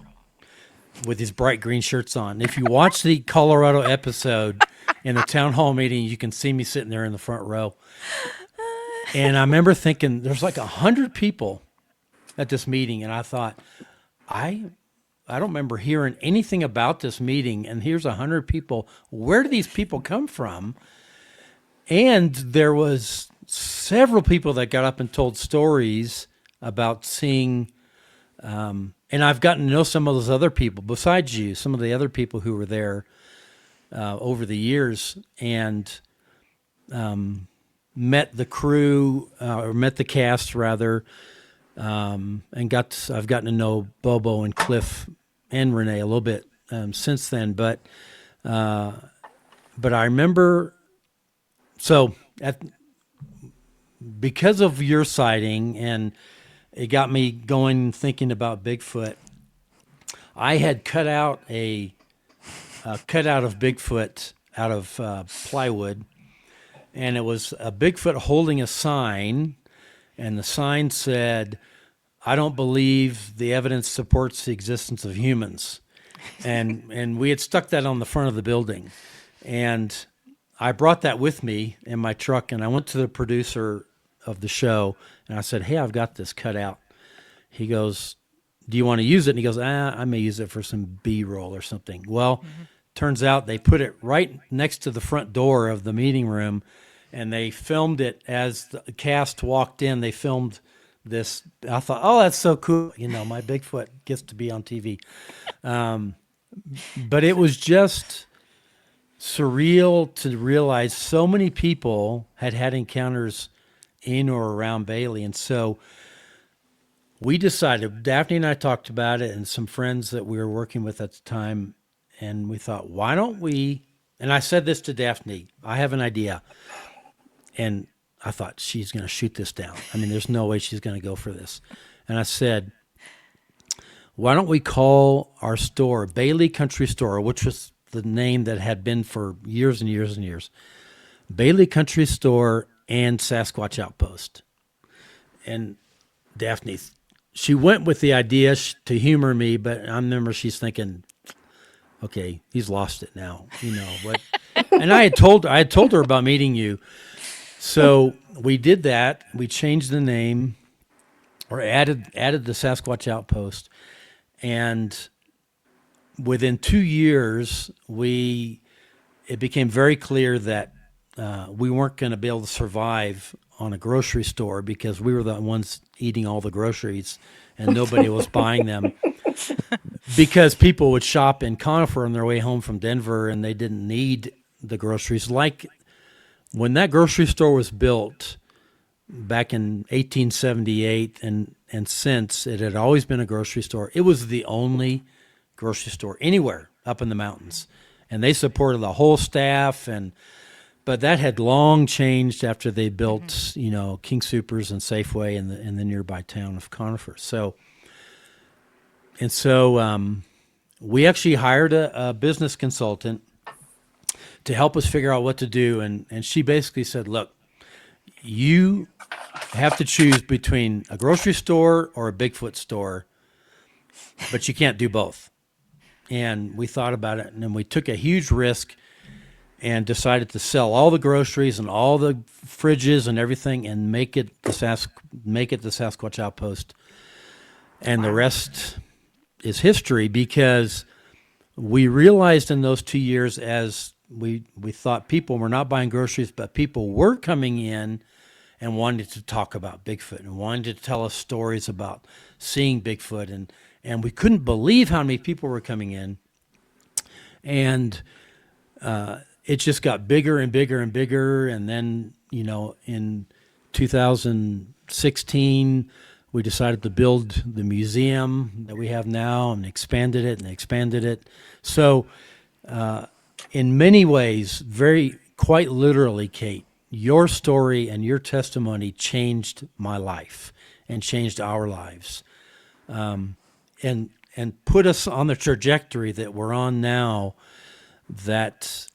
with these bright green shirts on. If you watch the Colorado episode in the town hall meeting, you can see me sitting there in the front row. And I remember thinking, there's like 100 people at this meeting, and I thought, I don't remember hearing anything about this meeting, and here's 100 people. Where do these people come from? And there was several people that got up and told stories about seeing, and I've gotten to know some of those other people besides you, some of the other people who were there over the years, and met the crew, or met the cast rather, and I've gotten to know Bobo and Cliff and Renee a little bit since then, but I remember, so because of your sighting, and it got me going thinking about Bigfoot, I had cut out a cutout of Bigfoot out of plywood, and it was a Bigfoot holding a sign, and the sign said, "I don't believe the evidence supports the existence of humans," and we had stuck that on the front of the building, and I brought that with me in my truck, and I went to the producer of the show, and I said, "Hey, I've got this cut out." He goes, "Do you want to use it?" And he goes, I may use it for some B-roll or something. Well, turns out they put it right next to the front door of the meeting room, and they filmed it as the cast walked in. They filmed this. I thought, oh, that's so cool. My Bigfoot gets to be on TV. But it was just surreal to realize so many people had encounters in or around Bailey. And so we decided, Daphne and I talked about it, and some friends that we were working with at the time, and we thought, why don't we? And I said this to Daphne, I have an idea. And I thought, she's going to shoot this down. I mean, there's no way she's going to go for this. And I said, why don't we call our store Bailey Country Store, which was the name that had been for years and years and years, Bailey Country Store and Sasquatch Outpost. And Daphne, she went with the idea to humor me, but I remember she's thinking, okay, he's lost it now, what? And I had told her about meeting you. So we did that. We changed the name, or added the Sasquatch Outpost, and within 2 years, it became very clear that we weren't going to be able to survive on a grocery store because we were the ones eating all the groceries and nobody was buying them, because people would shop in Conifer on their way home from Denver and they didn't need the groceries. Like when that grocery store was built back in 1878, and since, it had always been a grocery store. It was the only grocery store anywhere up in the mountains, and they supported the whole staff. But that had long changed after they built, King Soopers and Safeway in the nearby town of Conifer. So we actually hired a business consultant to help us figure out what to do, and she basically said, "Look, you have to choose between a grocery store or a Bigfoot store, but you can't do both." And we thought about it, and then we took a huge risk and decided to sell all the groceries and all the fridges and everything and make it the Sasquatch Outpost. And the rest is history, because we realized in those 2 years, as we thought people were not buying groceries, but people were coming in and wanted to talk about Bigfoot and wanted to tell us stories about seeing Bigfoot. And we couldn't believe how many people were coming in. And it just got bigger and bigger and bigger. And then, in 2016, we decided to build the museum that we have now and expanded it. So in many ways, quite literally, Kate, your story and your testimony changed my life and changed our lives, and put us on the trajectory that we're on now, that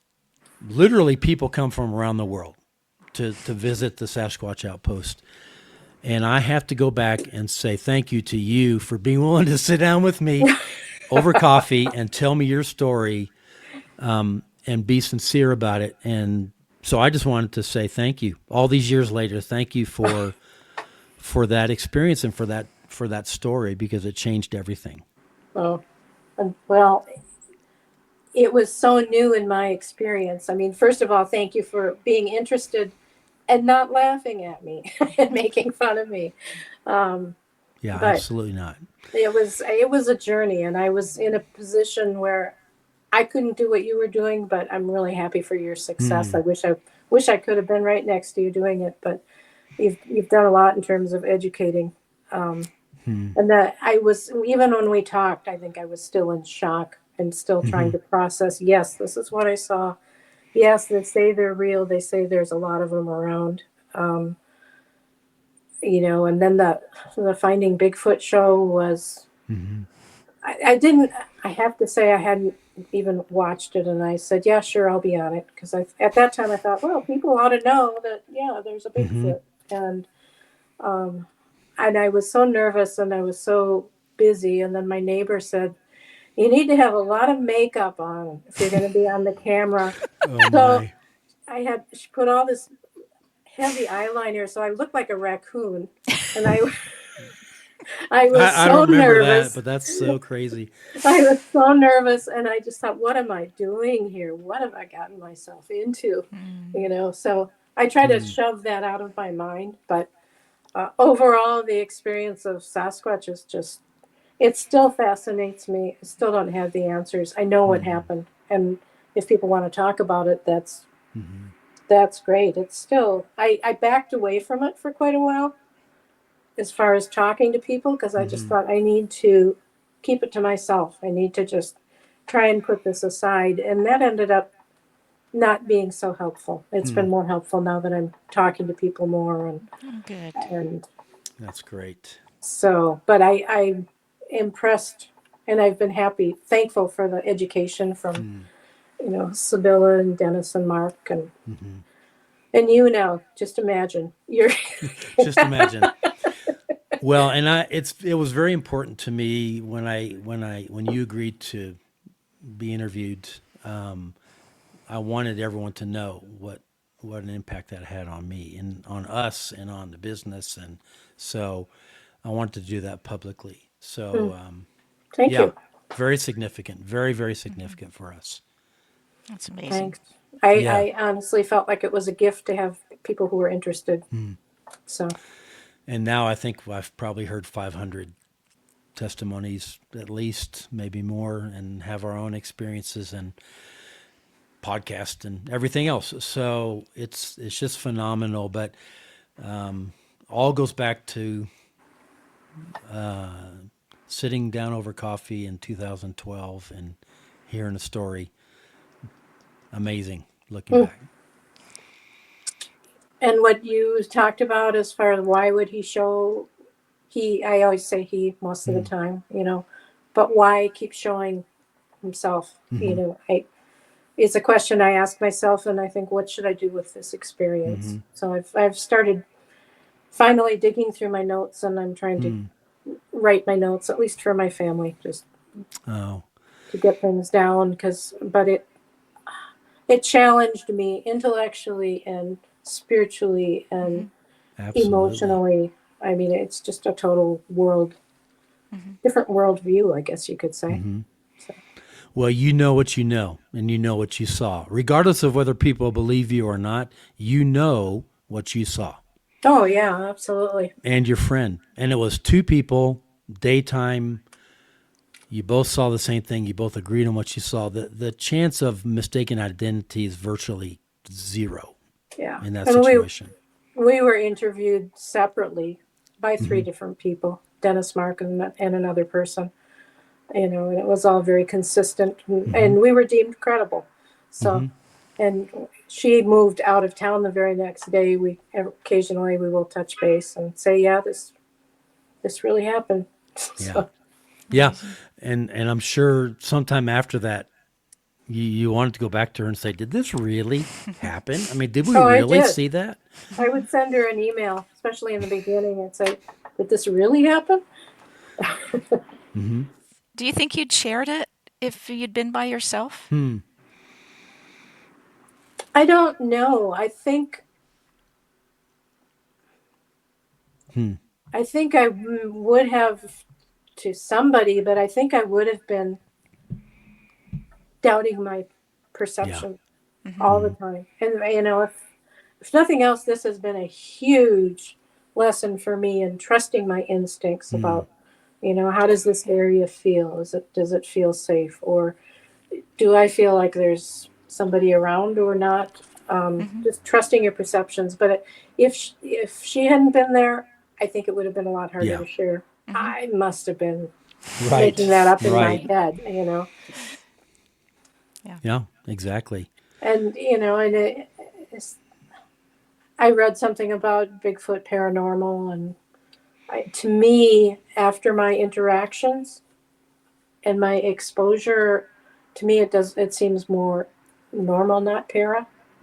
literally people come from around the world to visit the Sasquatch Outpost. And I have to go back and say thank you to you for being willing to sit down with me over coffee and tell me your story, and be sincere about it. And so I just wanted to say thank you. All these years later, thank you for that experience and for that story, because it changed everything. Oh, well, it was so new in my experience. I mean, first of all, thank you for being interested and not laughing at me and making fun of me. Yeah, But absolutely not. it was a journey, and I was in a position where I couldn't do what you were doing, but I'm really happy for your success. I wish I could have been right next to you doing it, but you've done a lot in terms of educating. And that I was, even when we talked, I think I was still in shock and still trying to process. Yes, this is what I saw. Yes, they say they're real. They say there's a lot of them around. Um, and then the Finding Bigfoot show was. I didn't. I have to say I hadn't even watched it, and I said, "Yeah, sure, I'll be on it." Because at that time I thought, well, people ought to know that yeah, there's a Mm-hmm. Bigfoot, um, and I was so nervous and I was so busy, and then my neighbor said, "You need to have a lot of makeup on if you're going to be on the camera." Oh So my. she put all this heavy eyeliner, so I looked like a raccoon, and I was I don't so remember that, nervous. but that's so crazy. I was so nervous, and I just thought, what am I doing here? What have I gotten myself into? Mm. You know, so I try to Hmm. shove that out of my mind. But overall, the experience of Sasquatch is just, it still fascinates me. I still don't have the answers. I know what Hmm. happened. And if people want to talk about it, Hmm. that's great. It's still, I backed away from it for quite a while as far as talking to people because I just Hmm. thought I need to keep it to myself. I need to just try and put this aside. And that ended up not being so helpful. It's Hmm. been more helpful now that I'm talking to people more Oh, good. and That's great. so but I'm impressed and I've been happy, thankful for the education from, Hmm. Sibylla and Dennis and Mark Hmm. and now just imagine you're Just imagine. Well, and it was very important to me when you agreed to be interviewed. Um, I wanted everyone to know what an impact that had on me and on us and on the business, and so I wanted to do that publicly. Hmm, So thank yeah, you. very significant, very significant for us. That's amazing. Thanks. I, Yeah. I honestly felt like it was a gift to have people who were interested. Hmm. So, And now I think I've probably heard 500 testimonies at least, maybe more, and have our own experiences and podcast and everything else. So it's just phenomenal. But all goes back to sitting down over coffee in 2012 and hearing a story. Amazing looking hmm. back. And what you talked about as far as why would he show, I always say he most of the Mm-hmm. time, but why keep showing himself? Mm-hmm. It's a question I ask myself, and I think, what should I do with this experience? Mm-hmm. So I've started finally digging through my notes, and I'm trying to Mm. write my notes, at least for my family, just Oh, to get things down. But it challenged me intellectually and spiritually and Hmm. absolutely. emotionally. I mean, it's just a total Hmm. different world view, I guess you could say. Mm-hmm. So, Well, you know what you know, and you know what you saw. Regardless of whether people believe you or not, you know what you saw. oh yeah, absolutely. And your friend. And it was two people, daytime. You both saw the same thing. You both agreed on what you saw. The chance of mistaken identity is virtually zero Yeah, in that and situation. we were interviewed separately by three Hmm. different people, Dennis, Mark, and another person. And it was all very consistent, Hmm. and we were deemed credible. So, Hmm. and she moved out of town the very next day. We occasionally we will touch base and say, yeah, this really happened. Yeah. So, Yeah. Amazing. And I'm sure sometime after that, you wanted to go back to her and say, did this really happen? I mean, did we oh, I really did. see that? I would send her an email, especially in the beginning, and say, did this really happen? Hmm. Do you think you'd shared it if you'd been by yourself? Hmm. I don't know. Hmm. I think I would have to somebody, but I think I would have been doubting my Yeah. perception Hmm. all the time. And if nothing else, this has been a huge lesson for me in trusting my instincts Hmm. about, how does this area feel? Does it feel safe, or do I feel like there's somebody around or not? Hmm. Just trusting your perceptions. But if she hadn't been there, I think it would have been a lot harder Yeah. to share. Hmm. I must have been making Right. that up in my Right. head. Yeah. Yeah, exactly. And I read something about Bigfoot paranormal, and to me, after my interactions and my exposure, to me, it seems more normal, not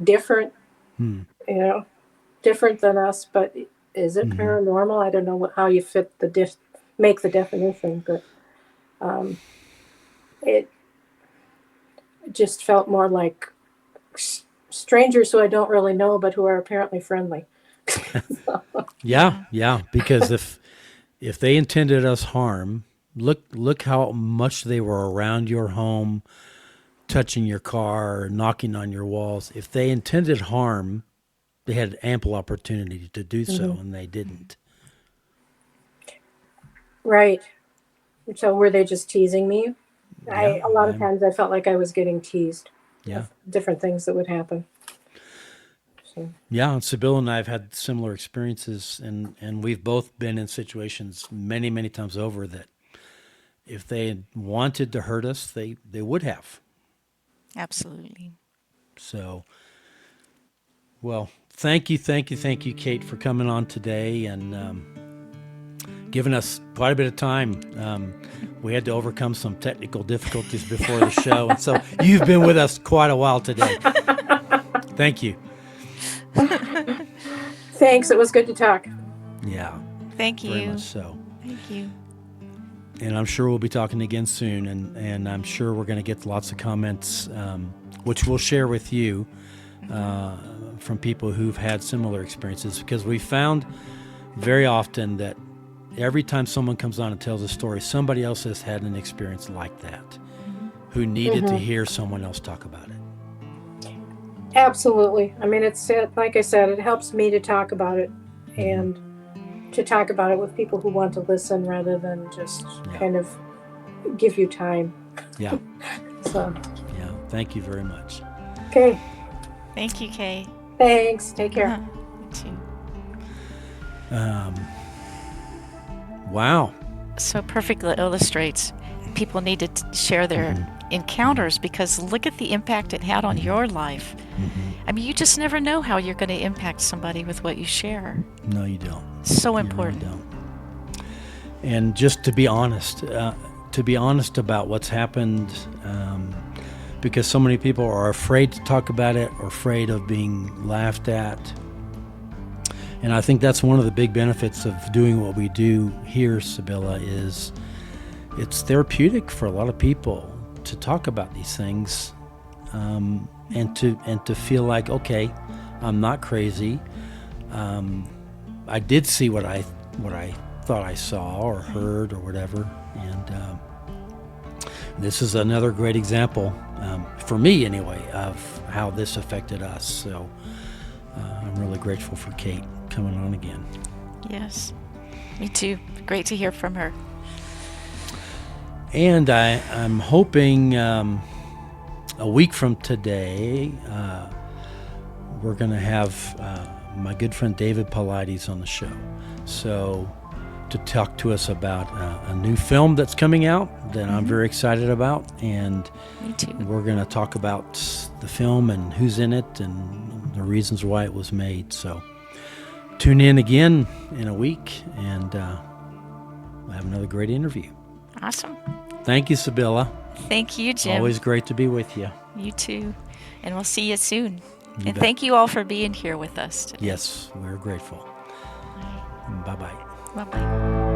different, Hmm. you know, different than us, but is it Hmm. paranormal? I don't know how you fit make the definition, but it just felt more like strangers who I don't really know, but who are apparently friendly. Yeah, Yeah. yeah. Because if they intended us harm, look how much they were around your home, touching your car, knocking on your walls. If they intended harm, they had ample opportunity to do so, Hmm. and they didn't. Right. So were they just teasing me? Yeah, A lot of times I felt like I was getting teased yeah, of different things that would happen. So. yeah. And Sibyl and I have had similar experiences, and we've both been in situations many, many times over that if they had wanted to hurt us, they would have. Absolutely. So, well, thank you, Kate, for coming on today and giving us quite a bit of time. We had to overcome some technical difficulties before the show, and so you've been with us quite a while today. Thank you. Thanks. It was good to talk. Yeah, Thank very much you. so. Thank you. And I'm sure we'll be talking again soon, and I'm sure we're going to get lots of comments, which we'll share with you from people who've had similar experiences, because we found very often that every time someone comes on and tells a story, somebody else has had an experience like that who needed to Hmm. hear someone else talk about it. Absolutely. I mean, like I said, it helps me to talk about it Hmm. and to talk about it with people who want to listen rather than just Yeah, kind of give you time. yeah, So, yeah. Thank you very much. okay. Thank you, Kay. Thanks. Take care. You too. Wow. So perfectly illustrates people need to share their encounters, because look at the impact it had on your life. I mean, you just never know how you're going to impact somebody with what you share. No, you don't. So You important. really don't. And just to be honest about what's happened, because so many people are afraid to talk about it or afraid of being laughed at. And I think that's one of the big benefits of doing what we do here, Sibylla, is it's therapeutic for a lot of people to talk about these things, and to feel like, okay, I'm not crazy. I did see what I thought I saw or heard or whatever, and this is another great example, for me anyway, of how this affected us. So I'm really grateful for Kate coming on again. Yes. Me too. Great to hear from her. And I'm hoping a week from today, we're going to have my good friend David Paulides on the show. So to talk to us about a new film that's coming out that I'm very excited about. And Me too. we're going to talk about the film and who's in it and the reasons why it was made. So tune in again in a week, and we'll have another great interview. Awesome. Thank you, Sibylla. Thank you, Jim. Always great to be with you. You too. And we'll see you soon. You And bet. thank you all for being here with us today. Yes, we're grateful. Bye-bye. Bye-bye.